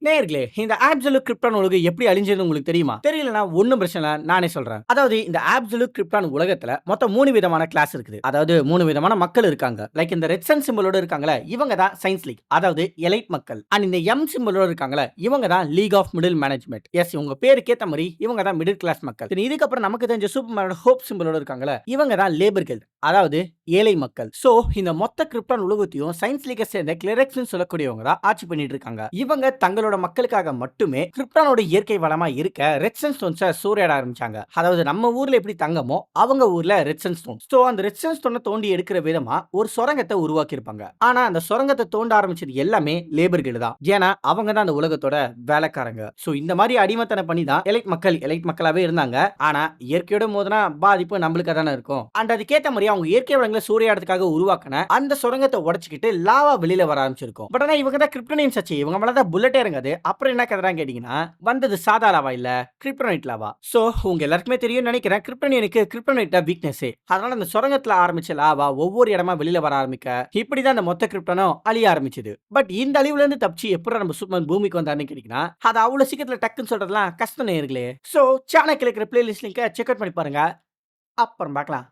நேயர்களே, இந்த absolute krypton உலகம் எப்படி அழிஞ்சதுன்னு உங்களுக்கு தெரியுமா? தெரியலனா ஒண்ணும் பிரச்சனை இல்ல. நானே சொல்றேன். அதாவது இந்த அப்சல்யூட் கிரிப்டான் உலகத்துல மொத்தம் 3 விதமான கிளாஸ் இருக்குது. அதாவது 3 விதமான மக்கள் இருக்காங்க. லைக் இந்த ரெட் சன் சிம்பலோட இருக்காங்கல்ல, இவங்க தான் சயன்ஸ் லீக். அதாவது எலைட் மக்கள். அண்ட் இந்த எம் சிம்பலோட இருக்காங்கல்ல, இவங்க தான் league of middle management. Yes, இவங்க பேருக்கு ஏத்த மாதிரி இவங்க தான் மிடில் கிளாஸ் மக்கள். சரி, இதுக்கப்புறம் நமக்கு தெரிஞ்ச சூப்பர்மேனோட ஹோப் சிம்பலோட இருக்காங்கல்ல, இவங்க தான் லேபர் கில்ட். அதாவது ஏழை மக்கள். சோ இந்த மொத்த கிரிப்டான் உலகத்தையும் சயன்ஸ் லீக்கை சேர்ந்த கிளெரெக்ஸ்னு சொல்லக்கூடியவங்க தான் ஆட்சி பண்ணிட்டு இருக்காங்க. இவங்க தங்களோட மக்களுக்காக மட்டுமே கிரிப்டானோட இயற்கை வளமா இருக்க ரெட் சன் ஸ்டோன்ஸை சூறையாட ஆரம்பிச்சாங்க. அதாவது நம்ம ஊர்ல எப்படி தங்கமோ அவங்க ஊர்ல ரெட் சன் ஸ்டோன். சோ அந்த ரெட் சன் ஸ்டோனை தோண்டி எடுக்கிற விதமா ஒரு சுரங்கத்தை உருவாக்கி இருப்பாங்க. ஆனா அந்த சுரங்கத்தை தோண்ட ஆரம்பிச்சது எல்லாமே லேபர்கள் தான். ஏன்னா அவங்க தான் அந்த உலகத்தோட வேலைக்காரங்க. சோ இந்த மாதிரி அடிமத்தனை பண்ணி தான் எலைட் மக்களாவே இருந்தாங்க. ஆனா இயற்கையோட மோதனா பாதிப்பு நம்மளுக்கு தானே இருக்கும். அண்ட் அதுக்கேற்ற மாதிரி அவங்க இயற்கை வளங்களை சூறையாடுறதுக்காக உருவாக்கின அந்த சுரங்கத்தை உடைச்சுக்கிட்டு லாவா வெளியில வர ஆரம்பிச்சிருக்கும். பட் ஆனா இவங்க தான் கிரிப்டோனியன்ஸ் ஆச்சு. இவங்க மேல தான் புல்லட்டே இறங்காது. அப்புறம் என்ன கதறான்னு கேட்டீங்கன்னா, வந்தது சாதா லாவா இல்ல, கிரிப்டோனைட் லாவா. சோ உங்க எல்லாருக்குமே தெரியும்னு நினைக்கிறேன், கிரிப்டோனியனுக்கு கிரிப்டோனைட் தான் வீக்னஸ். அதனால அந்த சுரங்கத்துல ஆரம்பிச்ச லாவா ஒவ்வொரு இடமா வெளியில வர ஆரம்பிக்க இப்படிதான் அந்த மொத்த கிரிப்டனும் அழிய ஆரம்பிச்சது. பட் இந்த அழிவுல இருந்து தப்பிச்சு எப்படி நம்ம சூப்பர்மேன் பூமிக்கு வந்தாருன்னு கேட்டீங்கன்னா, அது அவ்வளவு சீக்கிரத்துல டக்குன்னு சொல்றதெல்லாம் கஷ்டம் நேயர்களே. சோ சேனலுக்கு இருக்கிற பிளேலிஸ்ட் லிங்கை செக் அவுட் பண்ணி பாருங்க. அப்புறம் பார்க்கலாம்.